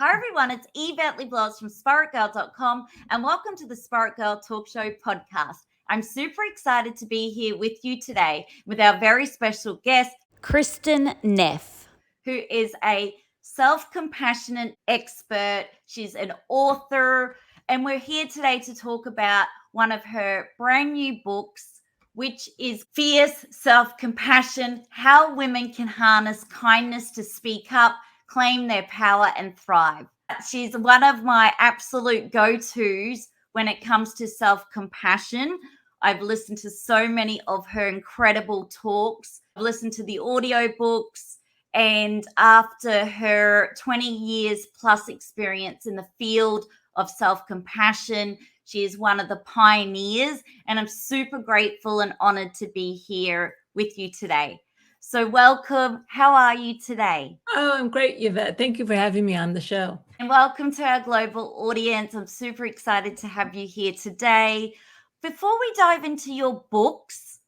Hi everyone, it's Yvette Le Blowitz from Spaitgirl.com and welcome to the Spaitgirl Talk Show podcast. I'm super excited to be here with you today with our very special guest, Kristen Neff, who is a self-compassionate expert. She's an author, and we're here today to talk about one of her brand new books, which is Fierce Self-Compassion: How Women Can Harness Kindness to Speak Up, Claim Their Power and Thrive. She's one of my absolute go-tos when it comes to self-compassion. I've listened to so many of her incredible talks. I've listened to the audiobooks, and after her 20 years plus experience in the field of self-compassion, she is one of the pioneers, and I'm super grateful and honored to be here with you today. So welcome. How are you today? Oh, I'm great, Yvette. Thank you for having me on the show. And welcome to our global audience. I'm super excited to have you here today. Before we dive into your books,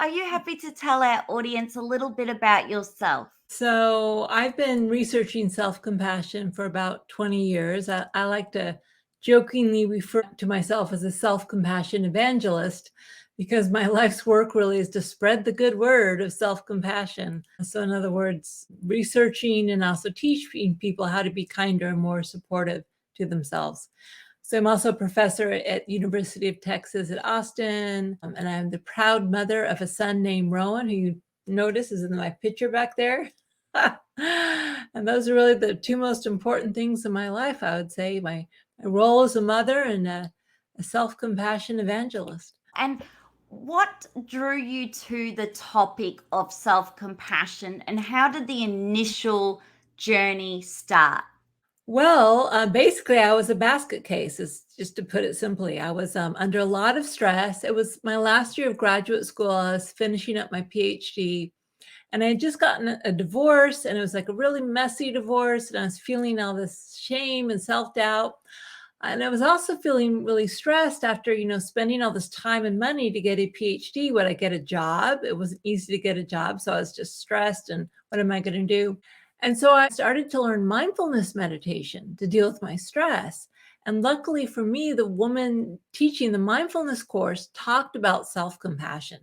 are you happy to tell our audience a little bit about yourself? So I've been researching self-compassion for about 20 years. I like to jokingly refer to myself as a self-compassion evangelist because my life's work really is to spread the good word of self-compassion. So in other words, researching and also teaching people how to be kinder and more supportive to themselves. So I'm also a professor at University of Texas at Austin, and I'm the proud mother of a son named Rowan, who you notice is in my picture back there. And those are really the two most important things in my life, I would say, my role as a mother and a self-compassion evangelist. And what drew you to the topic of self-compassion, and how did the initial journey start? Well, basically, I was a basket case, just to put it simply. I was under a lot of stress. It was my last year of graduate school. I was finishing up my Ph.D. And I had just gotten a divorce, and it was like a really messy divorce. And I was feeling all this shame and self-doubt. And I was also feeling really stressed after, spending all this time and money to get a PhD. Would I get a job? It wasn't easy to get a job. So I was just stressed. And what am I going to do? And so I started to learn mindfulness meditation to deal with my stress. And luckily for me, the woman teaching the mindfulness course talked about self-compassion.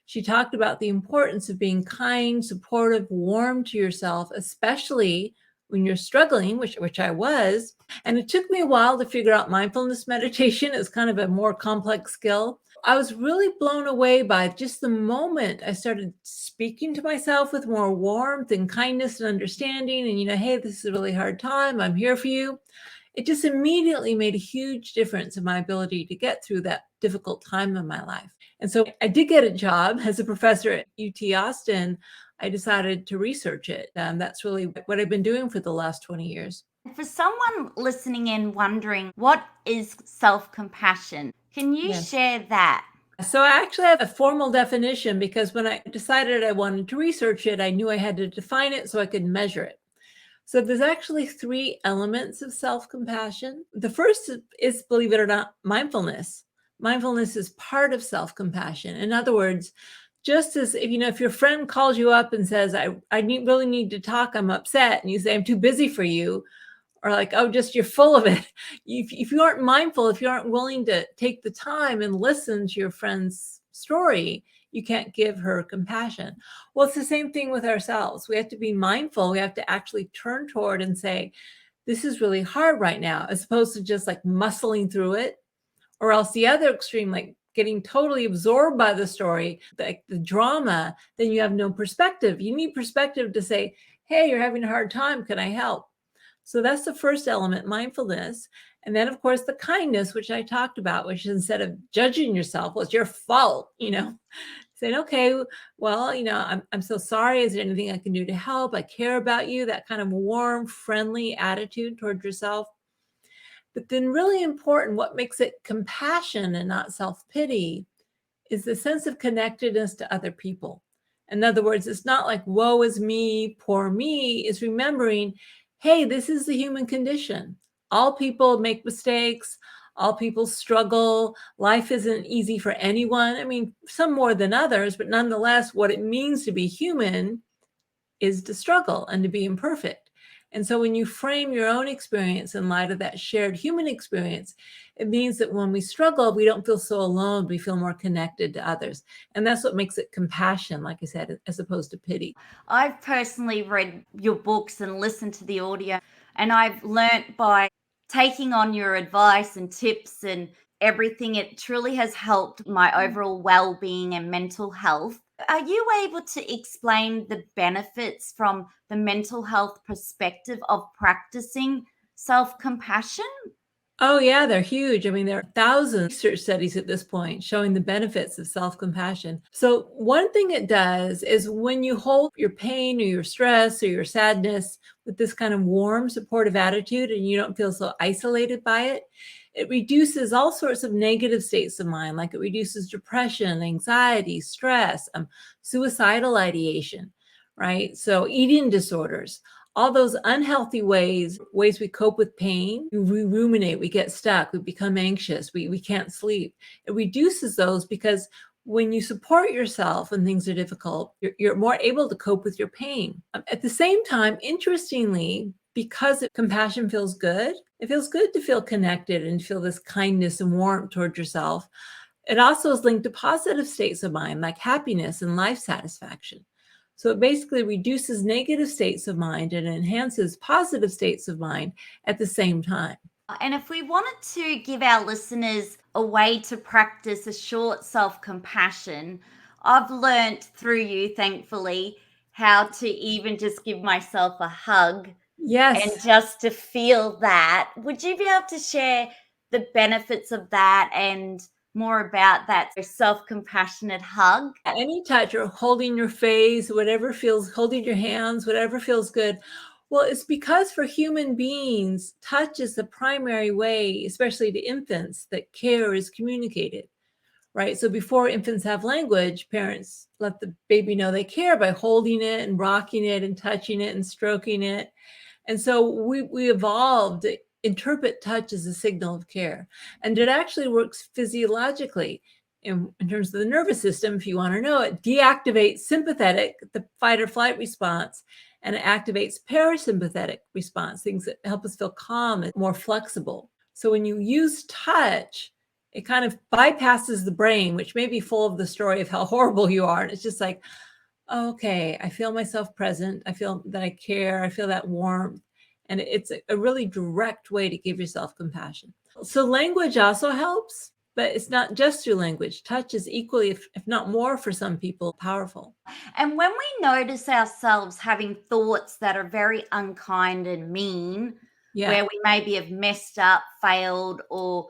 She talked about the importance of being kind, supportive, warm to yourself, especially when you're struggling, which I was. And it took me a while to figure out mindfulness meditation. It's kind of a more complex skill. I was really blown away by just the moment I started speaking to myself with more warmth and kindness and understanding. And, hey, this is a really hard time. I'm here for you. It just immediately made a huge difference in my ability to get through that difficult time in my life. And so I did get a job as a professor at UT Austin. I decided to research it. That's really what I've been doing for the last 20 years. For someone listening in wondering, what is self-compassion? Can you share that? So I actually have a formal definition because when I decided I wanted to research it, I knew I had to define it so I could measure it. So there's actually 3 elements of self-compassion. The first is, believe it or not, mindfulness. Mindfulness is part of self-compassion. In other words, just as if your friend calls you up and says, I really need to talk, I'm upset, and you say, I'm too busy for you, or like, oh, just you're full of it. If you aren't mindful, if you aren't willing to take the time and listen to your friend's story, you can't give her compassion. Well, it's the same thing with ourselves. We have to be mindful. We have to actually turn toward and say, this is really hard right now, as opposed to just like muscling through it, or else the other extreme, like getting totally absorbed by the story, like the drama, then you have no perspective. You need perspective to say, hey, you're having a hard time. Can I help? So that's the first element, mindfulness. And then, of course, the kindness, which I talked about, which is instead of judging yourself, well, it's your fault, saying, okay, well, I'm so sorry. Is there anything I can do to help? I care about you. That kind of warm, friendly attitude towards yourself. But then really important, what makes it compassion and not self-pity is the sense of connectedness to other people. In other words, it's not like, woe is me, poor me. It's remembering, hey, this is the human condition. All people make mistakes. All people struggle. Life isn't easy for anyone. I mean, some more than others, but nonetheless, what it means to be human is to struggle and to be imperfect. And so when you frame your own experience in light of that shared human experience, it means that when we struggle, we don't feel so alone. We feel more connected to others. And that's what makes it compassion, like I said, as opposed to pity. I've personally read your books and listened to the audio, and I've learnt by taking on your advice and tips and everything, it truly has helped my overall well-being and mental health. Are you able to explain the benefits from the mental health perspective of practicing self-compassion? Oh, yeah, they're huge. I mean, there are thousands of research studies at this point showing the benefits of self-compassion. So one thing it does is when you hold your pain or your stress or your sadness with this kind of warm, supportive attitude and you don't feel so isolated by it, it reduces all sorts of negative states of mind, like it reduces depression, anxiety, stress, suicidal ideation, right? So eating disorders, all those unhealthy ways we cope with pain, we ruminate, we get stuck, we become anxious, we can't sleep. It reduces those because when you support yourself when things are difficult, you're more able to cope with your pain. At the same time, interestingly, because compassion feels good, it feels good to feel connected and feel this kindness and warmth towards yourself. It also is linked to positive states of mind like happiness and life satisfaction. So it basically reduces negative states of mind and enhances positive states of mind at the same time. And if we wanted to give our listeners a way to practice a short self compassion, I've learned through you, thankfully, how to even just give myself a hug and Yes. just to feel that. Would you be able to share the benefits of that and more about that self compassionate hug? Any touch or holding your face, whatever feels, holding your hands, whatever feels good. Well, it's because for human beings, touch is the primary way, especially to infants, that care is communicated, right? So before infants have language, parents let the baby know they care by holding it and rocking it and touching it and stroking it. And so we evolved to interpret touch as a signal of care. And it actually works physiologically in terms of the nervous system. If you want to know, it deactivates sympathetic, the fight or flight response, and it activates parasympathetic response, things that help us feel calm and more flexible. So when you use touch, it kind of bypasses the brain, which may be full of the story of how horrible you are. And it's just like, okay, I feel myself present. I feel that I care. I feel that warmth. And it's a really direct way to give yourself compassion. So language also helps, but it's not just through language. Touch is equally, if not more for some people, powerful. And when we notice ourselves having thoughts that are very unkind and mean, Yeah. where we maybe have messed up, failed, or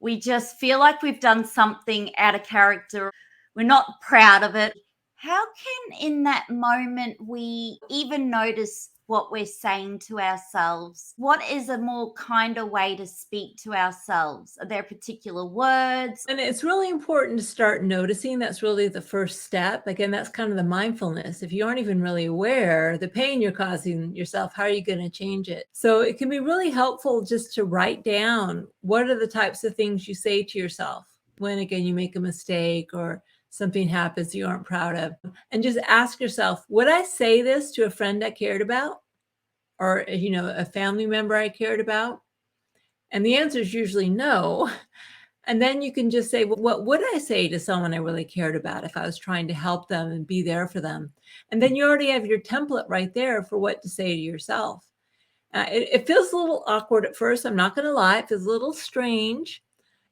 we just feel like we've done something out of character, we're not proud of it. How can in that moment we even notice what we're saying to ourselves? What is a more kinder way to speak to ourselves? Are there particular words? And it's really important to start noticing. That's really the first step. Again, that's kind of the mindfulness. If you aren't even really aware the pain you're causing yourself, how are you going to change it? So it can be really helpful just to write down what are the types of things you say to yourself when, again, you make a mistake or something happens you aren't proud of. And just ask yourself, would I say this to a friend I cared about? Or, a family member I cared about? And the answer is usually no. And then you can just say, well, what would I say to someone I really cared about if I was trying to help them and be there for them? And then you already have your template right there for what to say to yourself. It feels a little awkward at first. I'm not going to lie. It feels a little strange.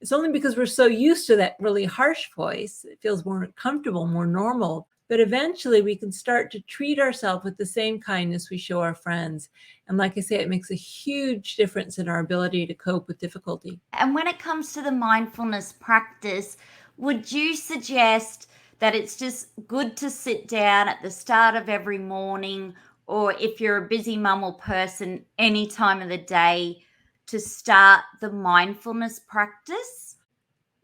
It's only because we're so used to that really harsh voice. It feels more comfortable, more normal. But eventually we can start to treat ourselves with the same kindness we show our friends. And like I say, it makes a huge difference in our ability to cope with difficulty. And when it comes to the mindfulness practice, would you suggest that it's just good to sit down at the start of every morning, or if you're a busy mum or person, any time of the day, to start the mindfulness practice?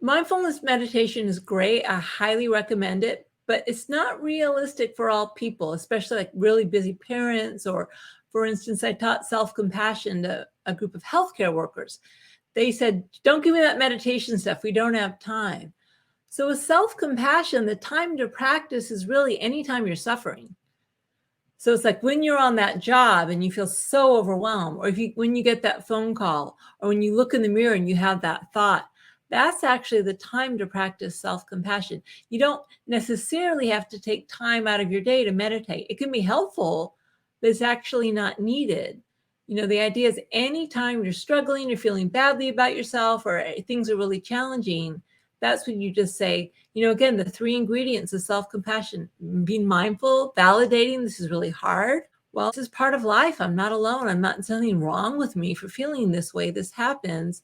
Mindfulness meditation is great. I highly recommend it, but it's not realistic for all people, especially like really busy parents, or for instance, I taught self-compassion to a group of healthcare workers. They said, don't give me that meditation stuff. We don't have time. So with self-compassion, the time to practice is really anytime you're suffering. So it's like when you're on that job and you feel so overwhelmed, or when you get that phone call, or when you look in the mirror and you have that thought, that's actually the time to practice self-compassion. You don't necessarily have to take time out of your day to meditate. It can be helpful, but it's actually not needed. The idea is anytime you're struggling, you're feeling badly about yourself, or things are really challenging, that's when you just say, again, the 3 ingredients of self-compassion: being mindful, validating, this is really hard. Well, this is part of life. I'm not alone. I'm not something wrong with me for feeling this way. This happens.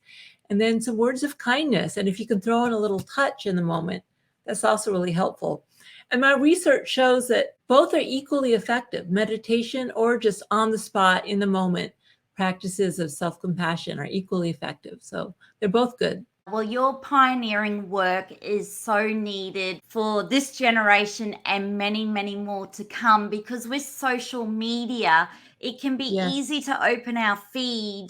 And then some words of kindness. And if you can throw in a little touch in the moment, that's also really helpful. And my research shows that both are equally effective. Meditation or just on the spot, in the moment, practices of self-compassion are equally effective. So they're both good. Well, your pioneering work is so needed for this generation and many, many more to come, because with social media, it can be easy to open our feed.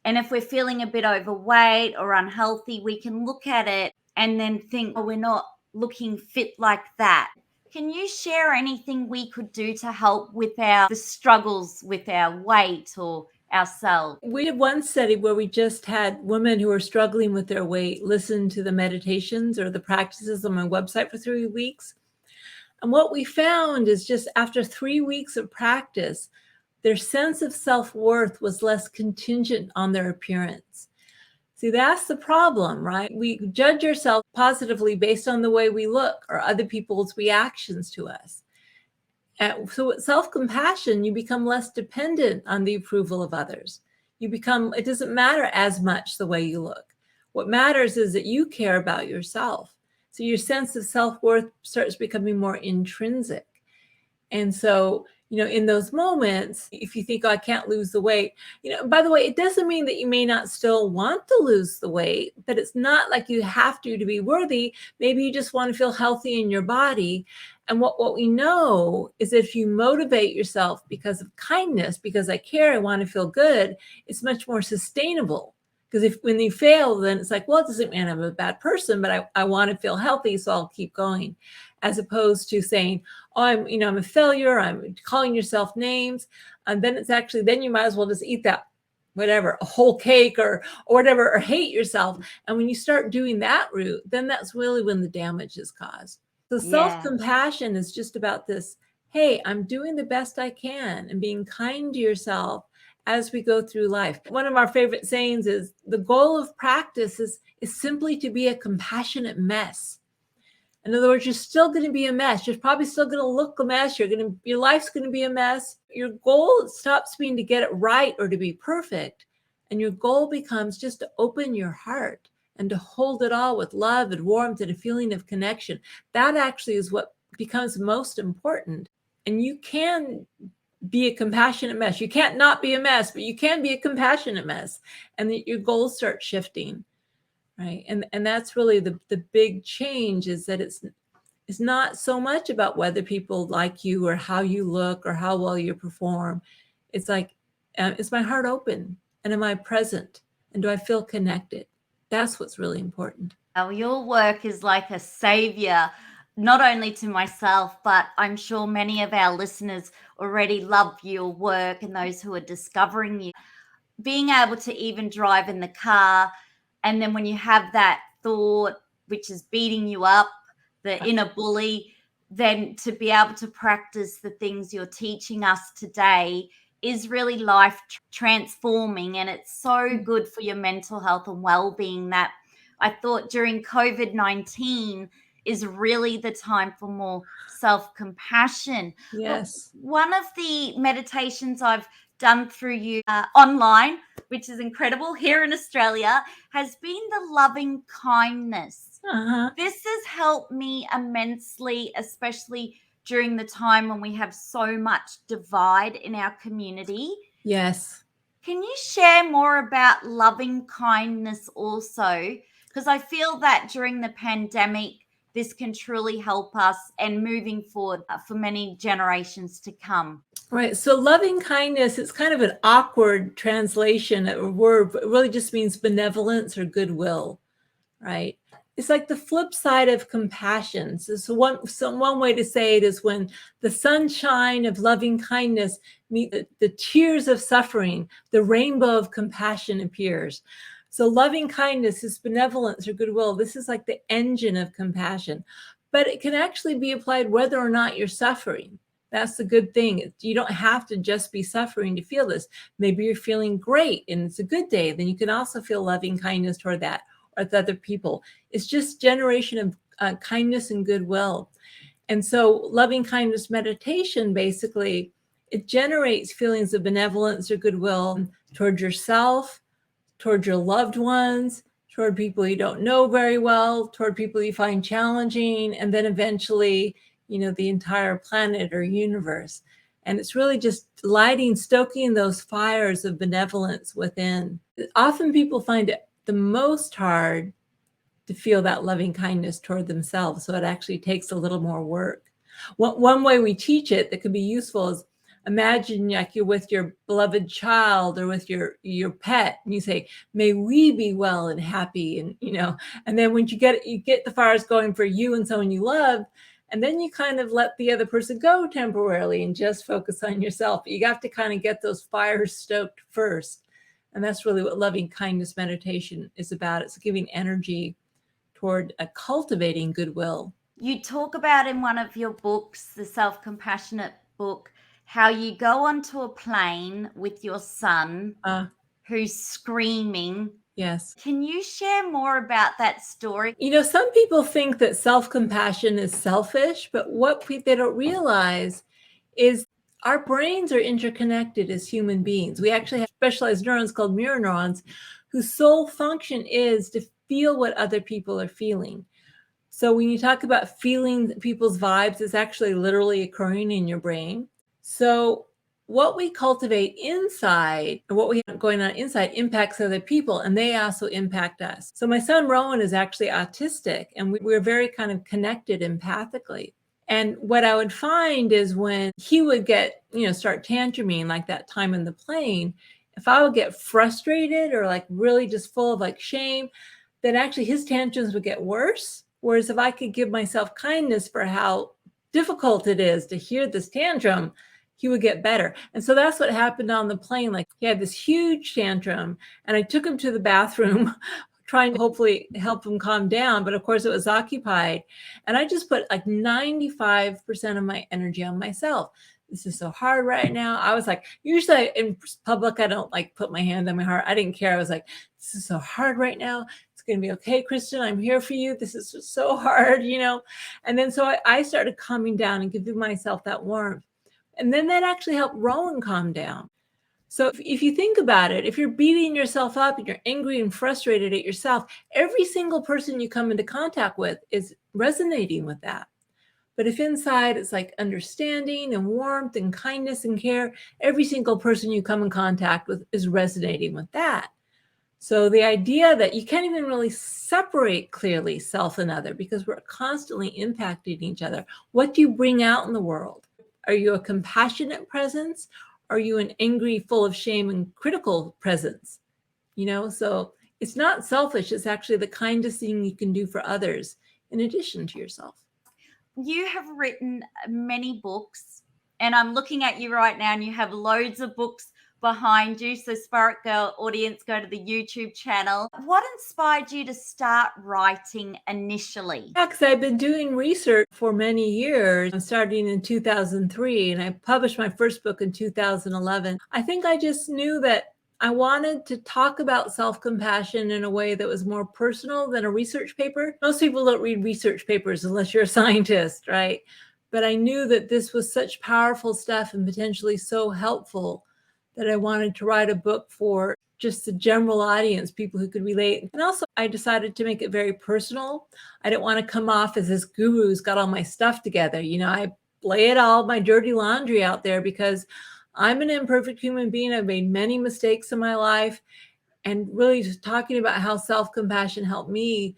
And if we're feeling a bit overweight or unhealthy, we can look at it and then think, oh, we're not looking fit like that. Can you share anything we could do to help with the struggles with our weight or ourselves? We did one study where we just had women who were struggling with their weight listen to the meditations or the practices on my website for 3 weeks. And what we found is just after 3 weeks of practice, their sense of self-worth was less contingent on their appearance. See, that's the problem, right? We judge ourselves positively based on the way we look or other people's reactions to us. And so with self-compassion, you become less dependent on the approval of others. It doesn't matter as much the way you look. What matters is that you care about yourself. So your sense of self-worth starts becoming more intrinsic. And so, in those moments, if you think, oh, I can't lose the weight, by the way, it doesn't mean that you may not still want to lose the weight, but it's not like you have to be worthy. Maybe you just want to feel healthy in your body. And what we know is if you motivate yourself because of kindness, because I care, I want to feel good, it's much more sustainable. Because when you fail, then it's like, well, it doesn't mean I'm a bad person, but I want to feel healthy, so I'll keep going. As opposed to saying, oh, I'm a failure, I'm calling yourself names. And then then you might as well just eat that, whatever, a whole cake or whatever, or hate yourself. And when you start doing that route, then that's really when the damage is caused. So self-compassion is just about this, hey, I'm doing the best I can and being kind to yourself as we go through life. One of our favorite sayings is the goal of practice is simply to be a compassionate mess. In other words, you're still going to be a mess. You're probably still going to look a mess. Your life's going to be a mess. Your goal stops being to get it right or to be perfect. And your goal becomes just to open your heart and to hold it all with love and warmth and a feeling of connection. That actually is what becomes most important. And you can be a compassionate mess. You can't not be a mess, but you can be a compassionate mess. And your goals start shifting. Right. And that's really the big change, is that it's not so much about whether people like you or how you look or how well you perform. It's like, is my heart open, and am I present, and do I feel connected? That's what's really important. Your work is like a savior, not only to myself, but I'm sure many of our listeners already love your work and those who are discovering you. Being able to even drive in the car, and then when you have that thought, which is beating you up, the inner bully, then to be able to practice the things you're teaching us today is really life transforming. And it's so good for your mental health and well-being that I thought during COVID-19 is really the time for more self-compassion. Yes. One of the meditations I've done through you online, which is incredible here in Australia, has been the loving kindness. This has helped me immensely, especially during the time when we have so much divide in our community. Yes. Can you share more about loving kindness also? Because I feel that during the pandemic, this can truly help us and moving forward for many generations to come. Right. So loving kindness, it's kind of an awkward translation of a word, but it really just means benevolence or goodwill, right? It's like the flip side of compassion. So one way to say it is when the sunshine of loving kindness meet the tears of suffering, the rainbow of compassion appears. So loving kindness is benevolence or goodwill. This is like the engine of compassion, but it can actually be applied whether or not you're suffering. That's the good thing. You don't have to just be suffering to feel this. Maybe you're feeling great and it's a good day. Then you can also feel loving kindness toward that or with other people. It's just generation of kindness and goodwill. And so loving kindness meditation, basically, it generates feelings of benevolence or goodwill toward yourself, toward your loved ones, toward people you don't know very well, toward people you find challenging, and then eventually, the entire planet or universe. And it's really just stoking those fires of benevolence within. Often people find it the most hard to feel that loving kindness toward themselves. So it actually takes a little more work. One way we teach it that could be useful is imagine like you're with your beloved child or with your pet, and you say, "May we be well and happy," and and then when you get the fires going for you and someone you love, and then you kind of let the other person go temporarily and just focus on yourself. You have to kind of get those fires stoked first. And that's really what loving kindness meditation is about. It's giving energy toward cultivating goodwill. You talk about in one of your books, the Self-Compassionate book, how you go onto a plane with your son who's screaming. Yes. Can you share more about that story? Some people think that self-compassion is selfish, but what they don't realize is our brains are interconnected as human beings. We actually have specialized neurons called mirror neurons whose sole function is to feel what other people are feeling. So when you talk about feeling people's vibes, it's actually literally occurring in your brain. So what we cultivate inside, or what we have going on inside, impacts other people, and they also impact us. So my son Rowan is actually autistic, and we're very kind of connected empathically. And what I would find is when he would get, start tantruming like that time in the plane, if I would get frustrated or like really just full of like shame, then actually his tantrums would get worse. Whereas if I could give myself kindness for how difficult it is to hear this tantrum, he would get better. And so that's what happened on the plane. Like he had this huge tantrum and I took him to the bathroom trying to hopefully help him calm down. But of course it was occupied. And I just put like 95% of my energy on myself. This is so hard right now. I was like, usually in public, I don't like put my hand on my heart. I didn't care. I was like, this is so hard right now. It's going to be okay, Kristen. I'm here for you. This is so hard, And then so I started calming down and giving myself that warmth. And then that actually helped Rowan calm down. So if you think about it, if you're beating yourself up and you're angry and frustrated at yourself, every single person you come into contact with is resonating with that. But if inside it's like understanding and warmth and kindness and care, every single person you come in contact with is resonating with that. So the idea that you can't even really separate clearly self and other because we're constantly impacting each other. What do you bring out in the world? Are you a compassionate presence? Are you an angry, full of shame and critical presence? So it's not selfish. It's actually the kindest thing you can do for others in addition to yourself. You have written many books, and I'm looking at you right now, and you have loads of books behind you. So Spaitgirl audience, go to the YouTube channel. What inspired you to start writing initially? Yeah, because I've been doing research for many years. I'm starting in 2003, and I published my first book in 2011. I think I just knew that I wanted to talk about self-compassion in a way that was more personal than a research paper. Most people don't read research papers unless you're a scientist, right? But I knew that this was such powerful stuff and potentially so helpful that I wanted to write a book for just the general audience, people who could relate. And also I decided to make it very personal. I didn't want to come off as this guru who's got all my stuff together. I lay it all, my dirty laundry out there because I'm an imperfect human being. I've made many mistakes in my life. And really just talking about how self-compassion helped me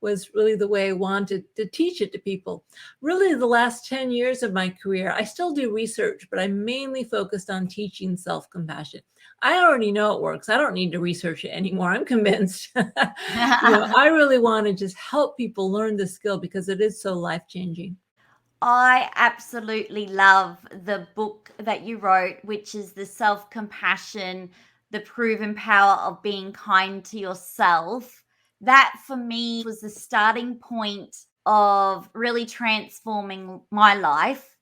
was really the way I wanted to teach it to people. Really, the last 10 years of my career, I still do research, but I'm mainly focused on teaching self-compassion. I already know it works. I don't need to research it anymore. I'm convinced. I really want to just help people learn the skill because it is so life-changing. I absolutely love the book that you wrote, which is The Self-Compassion, The Proven Power of Being Kind to Yourself. That for me was the starting point of really transforming my life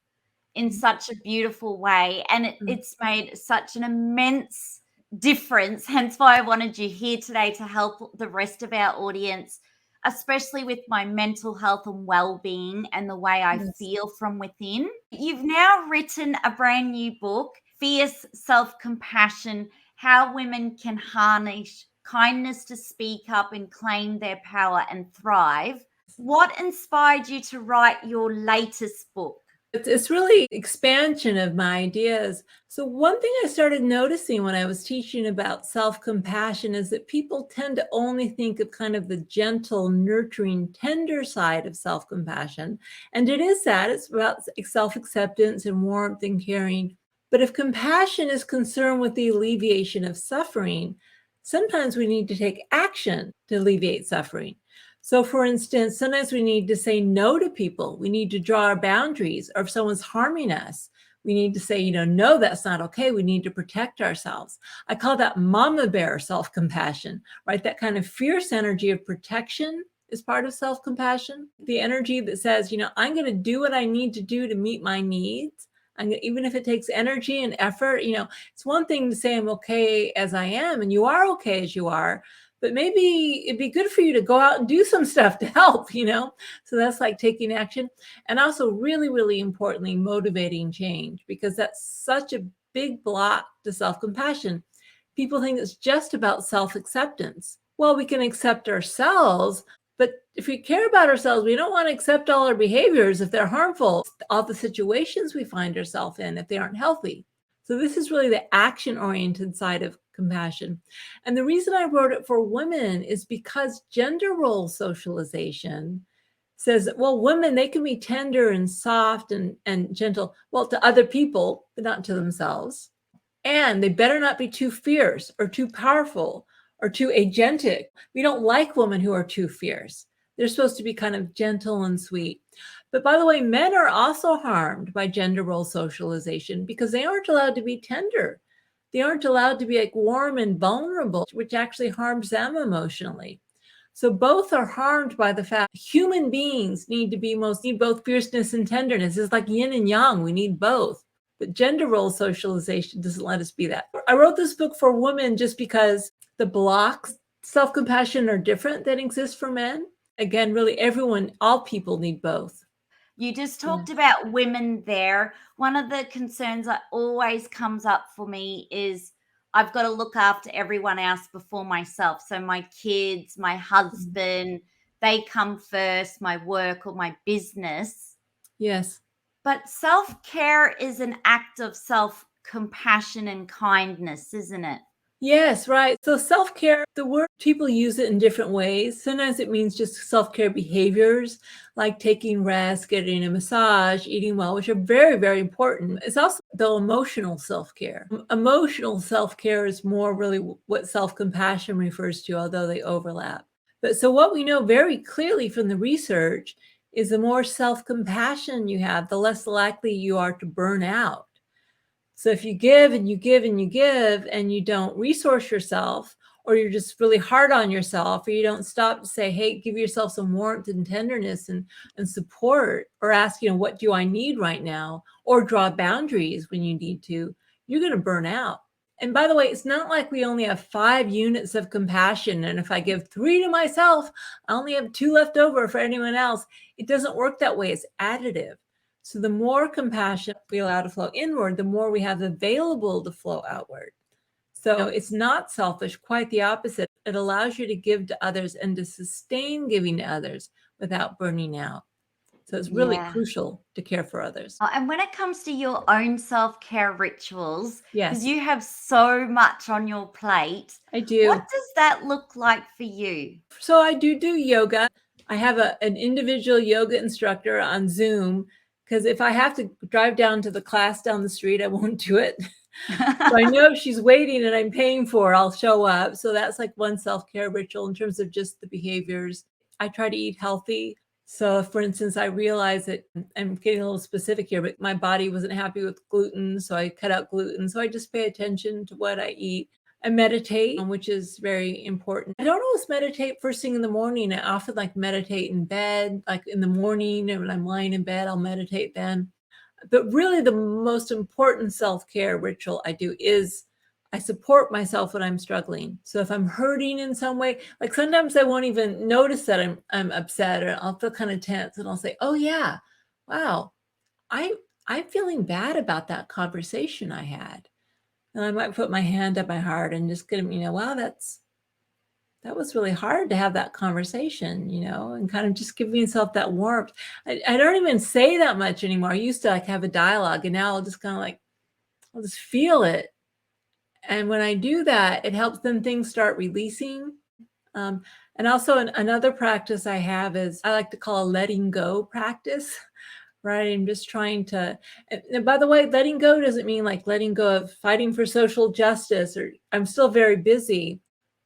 in such a beautiful way. And it's made such an immense difference. Hence why I wanted you here today to help the rest of our audience, especially with my mental health and well-being and the way I feel from within. You've now written a brand new book, Fierce Self-Compassion: How Women Can Harness Kindness to Speak Up and Claim Their Power and Thrive. What inspired you to write your latest book? It's really expansion of my ideas. So one thing I started noticing when I was teaching about self-compassion is that people tend to only think of kind of the gentle, nurturing, tender side of self-compassion. And it is that. It's about self-acceptance and warmth and caring. But if compassion is concerned with the alleviation of suffering, sometimes we need to take action to alleviate suffering. So for instance, sometimes we need to say no to people. We need to draw our boundaries. Or if someone's harming us, we need to say, no, that's not okay. We need to protect ourselves. I call that mama bear self-compassion, right? That kind of fierce energy of protection is part of self-compassion. The energy that says, I'm going to do what I need to do to meet my needs. Even if it takes energy and effort, it's one thing to say I'm okay as I am, and you are okay as you are. But maybe it'd be good for you to go out and do some stuff to help, So that's like taking action. And also really, really importantly, motivating change, because that's such a big block to self-compassion. People think it's just about self-acceptance. Well, we can accept ourselves, but if we care about ourselves, we don't want to accept all our behaviors if they're harmful, all the situations we find ourselves in if they aren't healthy. So this is really the action-oriented side of compassion. And the reason I wrote it for women is because gender role socialization says that, well, women, they can be tender and soft and gentle, well, to other people, but not to themselves. And they better not be too fierce or too powerful or too agentic. We don't like women who are too fierce. They're supposed to be kind of gentle and sweet. But by the way, men are also harmed by gender role socialization because they aren't allowed to be tender. They aren't allowed to be like warm and vulnerable, which actually harms them emotionally. So both are harmed by the fact human beings need both fierceness and tenderness. It's like yin and yang. We need both. But gender role socialization doesn't let us be that. I wrote this book for women just because the blocks self-compassion are different than exist for men. Again, really everyone, all people need both. You just talked about women there. One of the concerns that always comes up for me is I've got to look after everyone else before myself. So my kids, my husband, they come first, my work or my business. Yes. But self-care is an act of self-compassion and kindness, isn't it? Yes, right. So self-care, the word, people use it in different ways. Sometimes it means just self-care behaviors like taking rest, getting a massage, eating well, which are very, very important. It's also the emotional self-care. Emotional self-care is more really what self-compassion refers to, although they overlap. But so what we know very clearly from the research is the more self-compassion you have, the less likely you are to burn out. So if you give and you give and you give and you don't resource yourself, or you're just really hard on yourself, or you don't stop to say, hey, give yourself some warmth and tenderness and support, or ask, what do I need right now? Or draw boundaries when you need to, you're going to burn out. And by the way, it's not like we only have 5 units of compassion. And if I give 3 to myself, I only have 2 left over for anyone else. It doesn't work that way. It's additive. So the more compassion we allow to flow inward, the more we have available to flow outward. So it's not selfish, quite the opposite. It allows you to give to others and to sustain giving to others without burning out. So it's really crucial to care for others. And when it comes to your own self-care rituals, because Yes, you have so much on your plate, I do. what does that look like for you? So I do yoga. I have an individual yoga instructor on Zoom, because if I have to drive down to the class down the street, I won't do it. So I know if she's waiting and I'm paying for her, I'll show up. So that's like one self-care ritual in terms of just the behaviors. I try to eat healthy. So for instance, I realize that I'm getting a little specific here, but my body wasn't happy with gluten. So I cut out gluten. So I just pay attention to what I eat. I meditate, which is very important. I don't always meditate first thing in the morning. I often like meditate in bed, like in the morning, and when I'm lying in bed, I'll meditate then. But really the most important self-care ritual I do is I support myself when I'm struggling. So if I'm hurting in some way, like sometimes I won't even notice that I'm upset, or I'll feel kind of tense, and I'll say, oh yeah, wow, I'm feeling bad about that conversation I had. And I might put my hand at my heart and just get, wow, that was really hard to have that conversation, and kind of just give myself that warmth. I don't even say that much anymore. I used to like have a dialogue, and now I'll just kind of like, I'll just feel it. And when I do that, it helps then things start releasing. And also another practice I have is I like to call a letting go practice, right? I'm just trying to, and by the way, letting go doesn't mean like letting go of fighting for social justice, or I'm still very busy,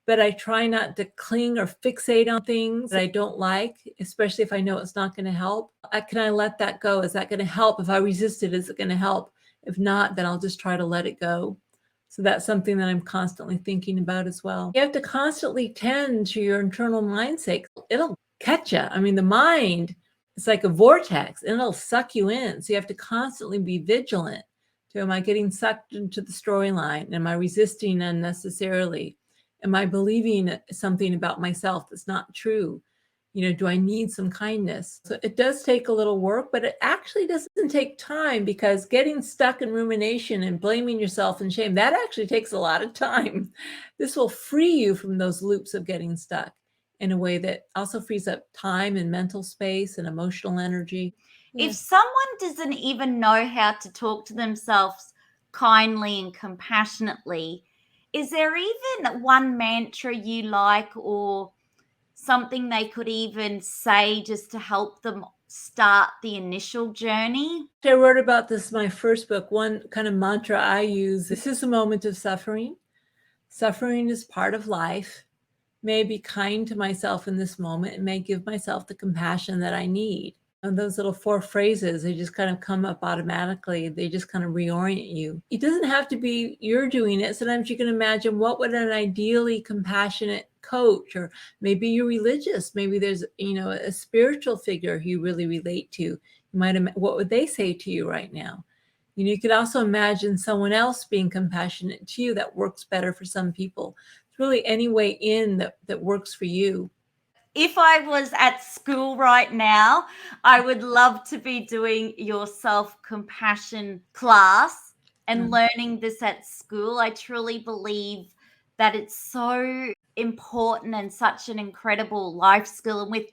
but I try not to cling or fixate on things that I don't like, especially if I know it's not going to help. Can I let that go? Is that going to help? If I resist it, is it going to help? If not, then I'll just try to let it go. So that's something that I'm constantly thinking about as well. You have to constantly tend to your internal mindset. It'll catch you. I mean, the mind, it's like a vortex, and it'll suck you in. So you have to constantly be vigilant. So am I getting sucked into the storyline? Am I resisting unnecessarily? Am I believing something about myself that's not true? Do I need some kindness? So it does take a little work, but it actually doesn't take time, because getting stuck in rumination and blaming yourself and shame, that actually takes a lot of time. This will free you from those loops of getting stuck in a way that also frees up time and mental space and emotional energy. If someone doesn't even know how to talk to themselves kindly and compassionately, is there even one mantra you like, or something they could even say just to help them start the initial journey? I wrote about this in my first book. One kind of mantra I use: this is a moment of suffering. Suffering is part of life. May I be kind to myself in this moment, and may give myself the compassion that I need. And those little 4 phrases, they just kind of come up automatically. They just kind of reorient you. It doesn't have to be you're doing it. Sometimes you can imagine, what would an ideally compassionate coach, or maybe you're religious, maybe there's a spiritual figure you really relate to. You might what would they say to you right now? You could also imagine someone else being compassionate to you. That works better for some people. It's really any way in that works for you. If I was at school right now, I would love to be doing your self-compassion class and learning this at school. I truly believe that it's so important and such an incredible life skill. And with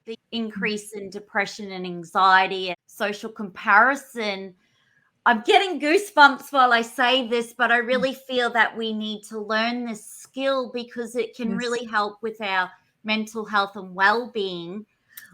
the increase in depression and anxiety and social comparison, I'm getting goosebumps while I say this, but I really feel that we need to learn this skill, because it can really help with our mental health and well-being.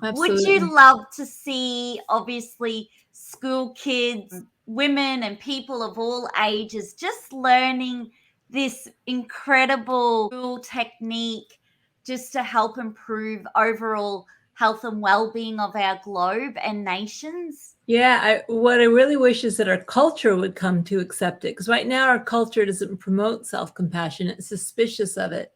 Would you love to see, obviously, school kids, women and people of all ages just learning this incredible tool technique just to help improve overall health and well-being of our globe and nations? Yeah, what I really wish is that our culture would come to accept it, because right now our culture doesn't promote self-compassion. It's suspicious of it.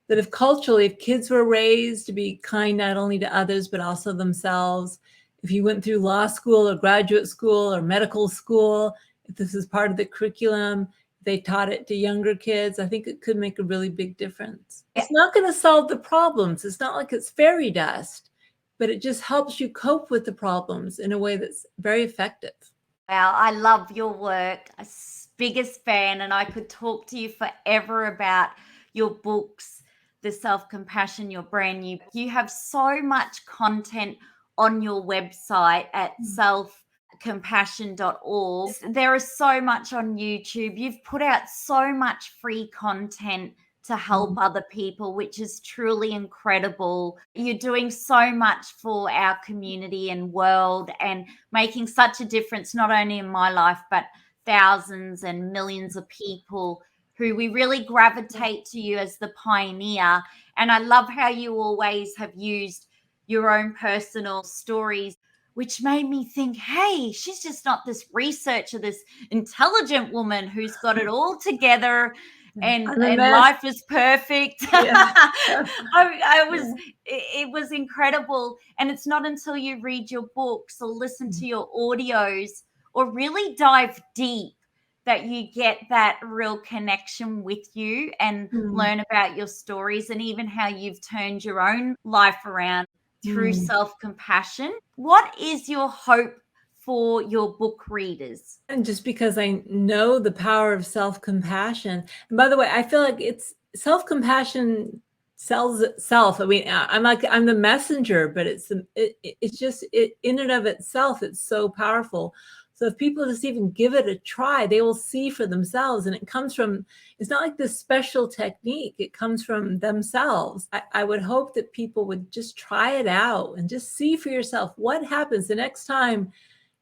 That if culturally, if kids were raised to be kind not only to others, but also themselves, if you went through law school or graduate school or medical school, if this is part of the curriculum, they taught it to younger kids, I think it could make a really big difference. It's not going to solve the problems. It's not like it's fairy dust, but it just helps you cope with the problems in a way that's very effective. Wow, I love your work. Biggest fan, and I could talk to you forever about your books, the self-compassion, your brand new. You have so much content on your website at selfcompassion.org. There is so much on YouTube. You've put out so much free content to help other people, which is truly incredible. You're doing so much for our community and world and making such a difference, not only in my life, but thousands and millions of people who we really gravitate to you as the pioneer. And I love how you always have used your own personal stories, which made me think, hey, she's just not this researcher, this intelligent woman who's got it all together and I'm a mess. life is perfect. Yeah. I was it was incredible. And it's not until you read your books or listen to your audios or really dive deep that you get that real connection with you and learn about your stories and even how you've turned your own life around through self-compassion. What is your hope for your book readers? And just because I know the power of self-compassion. And by the way, I feel like it's self-compassion sells itself. I mean, I'm the messenger, but it's just in and of itself, it's so powerful. So if people just even give it a try, they will see for themselves. And it's not like this special technique. It comes from themselves. I would hope that people would just try it out and just see for yourself what happens the next time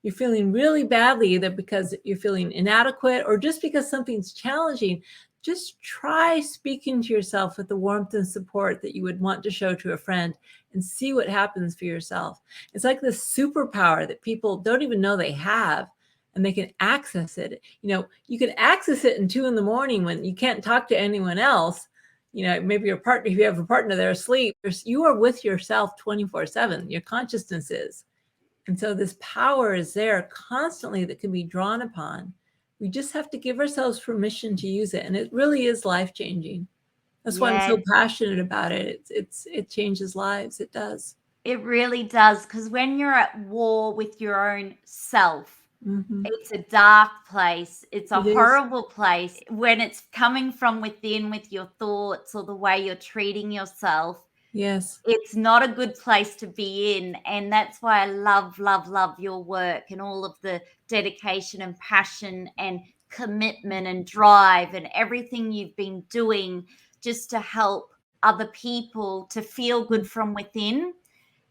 you're feeling really badly, either because you're feeling inadequate or just because something's challenging. Just try speaking to yourself with the warmth and support that you would want to show to a friend and see what happens for yourself. It's like this superpower that people don't even know they have, and they can access it. You can access it in 2 a.m. when you can't talk to anyone else. Maybe your partner, if you have a partner, they're asleep. You are with yourself 24/7. Your consciousness is. And so this power is there constantly that can be drawn upon. We just have to give ourselves permission to use it. And it really is life-changing. That's why I'm so passionate about it. It changes lives. It does. It really does. Because when you're at war with your own self, it's a dark place. It's a horrible place. When it's coming from within with your thoughts or the way you're treating yourself, yes, it's not a good place to be in. And that's why I love, love, love your work and all of the dedication and passion and commitment and drive and everything you've been doing just to help other people to feel good from within.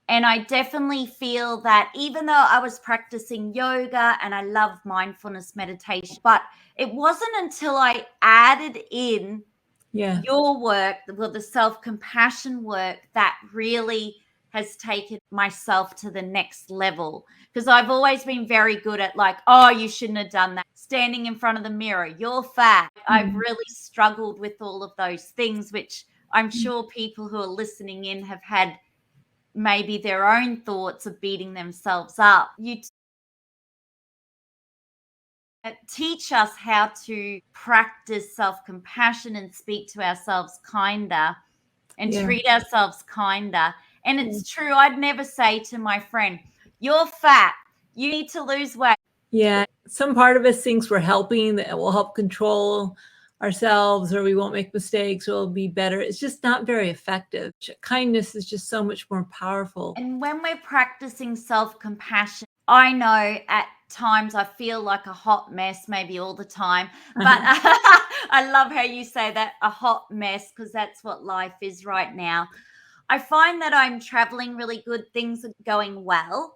And I definitely feel that even though I was practicing yoga and I love mindfulness meditation, but it wasn't until I added in your work, the self-compassion work, that really has taken myself to the next level. Because I've always been very good at like, oh, you shouldn't have done that. Standing in front of the mirror, you're fat. I've really struggled with all of those things, which I'm sure people who are listening in have had maybe their own thoughts of beating themselves up. You teach us how to practice self-compassion and speak to ourselves kinder and treat ourselves kinder. And it's true. I'd never say to my friend, you're fat, you need to lose weight. Yeah. Some part of us thinks we're helping, that it will help control ourselves, or we won't make mistakes, or it'll be better. It's just not very effective. Kindness is just so much more powerful. And when we're practicing self-compassion, I know at times I feel like a hot mess, maybe all the time, but I love how you say that, a hot mess, because that's what life is right now. I find that I'm traveling really good, things are going well.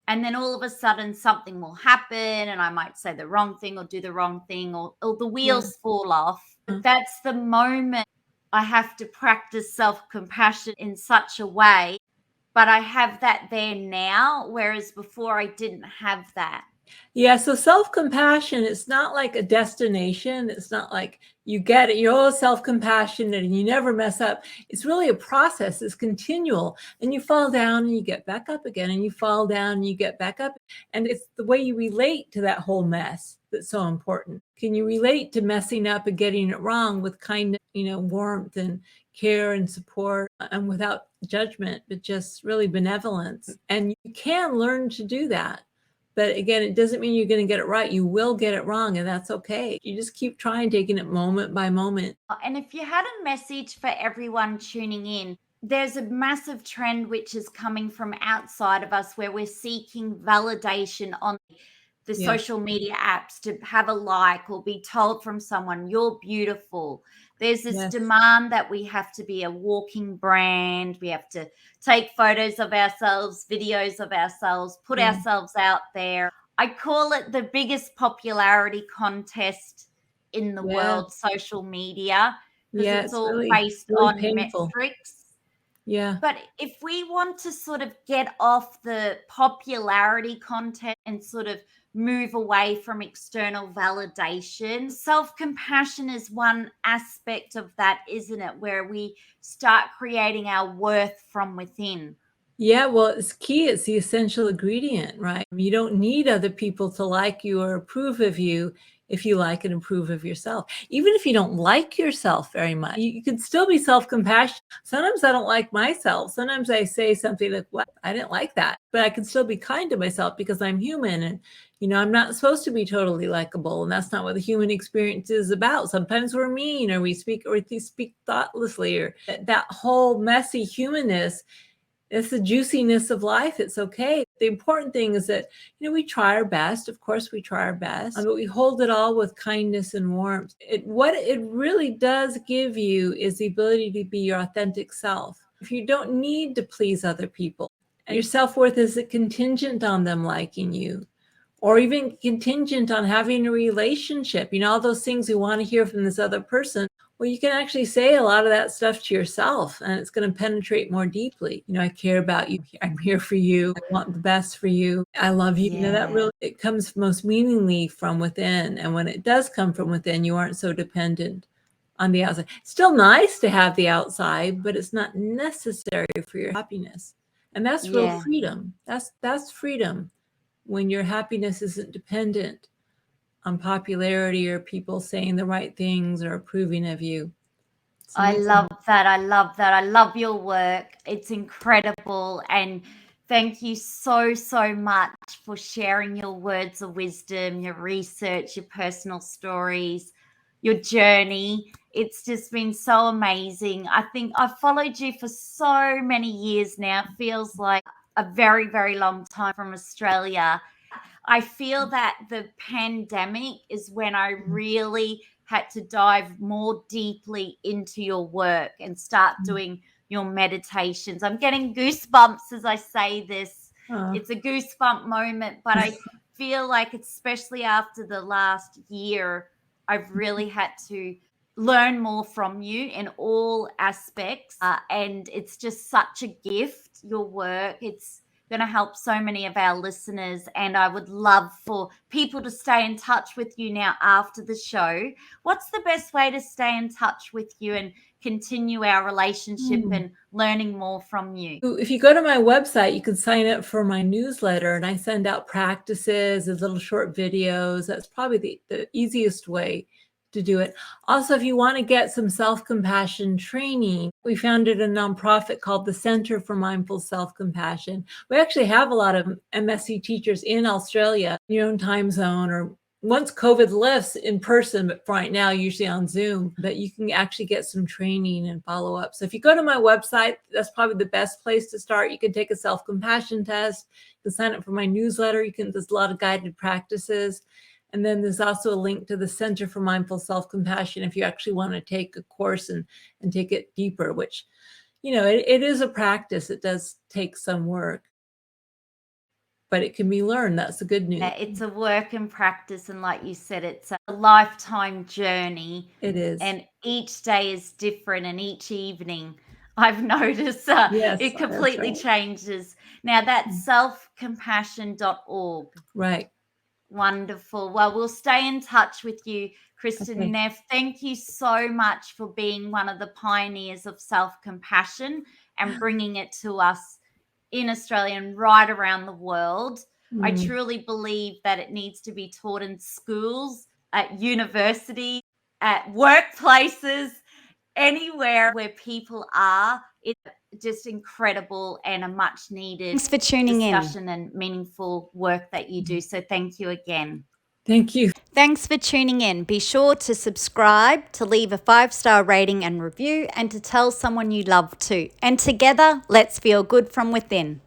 And then all of a sudden something will happen and I might say the wrong thing or do the wrong thing, or the wheels fall off. That's the moment I have to practice self-compassion in such a way. But I have that there now, whereas before I didn't have that. Yeah, so self-compassion, it's not like a destination. It's not like you get it, you're all self-compassionate and you never mess up. It's really a process. It's continual. And you fall down and you get back up again, and you fall down and you get back up. And it's the way you relate to that whole mess that's so important. Can you relate to messing up and getting it wrong with kindness, warmth and care and support, and without judgment, but just really benevolence? And you can learn to do that. But again, it doesn't mean you're going to get it right. You will get it wrong, and that's okay. You just keep trying, taking it moment by moment. And if you had a message for everyone tuning in, there's a massive trend which is coming from outside of us where we're seeking validation on the Yeah. social media apps to have a like or be told from someone, you're beautiful. There's this Yes. demand that we have to be a walking brand. We have to take photos of ourselves, videos of ourselves, put Yeah. ourselves out there. I call it the biggest popularity contest in the Yeah. world, social media, because Yeah, it's it's all really, based really on painful. metrics. Yeah. But if we want to sort of get off the popularity contest and sort of move away from external validation, self compassion is one aspect of that, isn't it? Where we start creating our worth from within. Yeah, well, it's key. It's the essential ingredient, right? You don't need other people to like you or approve of you if you like and approve of yourself. Even if you don't like yourself very much, you can still be self-compassionate. Sometimes I don't like myself. Sometimes I say something like, "Well, I didn't like that," but I can still be kind to myself because I'm human, and I'm not supposed to be totally likable, and that's not what the human experience is about. Sometimes we're mean, or we speak thoughtlessly, or that whole messy humanness. It's the juiciness of life. It's okay. The important thing is that, we try our best. Of course, we try our best, but we hold it all with kindness and warmth. What it really does give you is the ability to be your authentic self. If you don't need to please other people, and your self-worth isn't contingent on them liking you, or even contingent on having a relationship, all those things we want to hear from this other person. Well, you can actually say a lot of that stuff to yourself, and it's going to penetrate more deeply. I care about you. I'm here for you. I want the best for you. I love you. That really, it comes most meaningfully from within. And when it does come from within, you aren't so dependent on the outside. It's still nice to have the outside, but it's not necessary for your happiness. And that's real freedom. That's freedom, when your happiness isn't dependent on popularity or people saying the right things or approving of you. I love that. I love that. I love your work. It's incredible. And thank you so, so much for sharing your words of wisdom, your research, your personal stories, your journey. It's just been so amazing. I think I've followed you for so many years now. It feels like a very, very long time from Australia. I feel that the pandemic is when I really had to dive more deeply into your work and start doing your meditations. I'm getting goosebumps as I say this. It's a goosebump moment, but I feel like, especially after the last year, I've really had to learn more from you in all aspects. And it's just such a gift, your work. It's going to help so many of our listeners, and I would love for people to stay in touch with you now after the show. What's the best way to stay in touch with you and continue our relationship and learning more from you? If you go to my website, you can sign up for my newsletter, and I send out practices and little short videos. That's probably the easiest way to do it. Also, if you want to get some self-compassion training, we founded a nonprofit called the Center for Mindful Self-Compassion. We actually have a lot of MSc teachers in Australia, in your own time zone, or once COVID lifts, in person, but right now usually on Zoom, but you can actually get some training and follow up. So if you go to my website, that's probably the best place to start. You can take a self-compassion test, you can sign up for my newsletter. There's a lot of guided practices. And then there's also a link to the Center for Mindful Self-Compassion if you actually want to take a course and take it deeper, which, it is a practice. It does take some work, but it can be learned. That's the good news. It's a work in practice. And like you said, it's a lifetime journey. It is. And each day is different. And each evening, I've noticed Yes, it completely that's right. changes. Now, that's selfcompassion.org. Right. Wonderful. Well, we'll stay in touch with you, Kristen Neff. Thank you so much for being one of the pioneers of self-compassion and bringing it to us in Australia and right around the world. I truly believe that it needs to be taught in schools, at university, at workplaces, anywhere where people are. It's just incredible and a much needed Thanks for tuning discussion and meaningful work that you do. So thank you again. Thank you. Thanks for tuning in. Be sure to subscribe, to leave a 5-star rating and review, and to tell someone you love too. And together, let's feel good from within.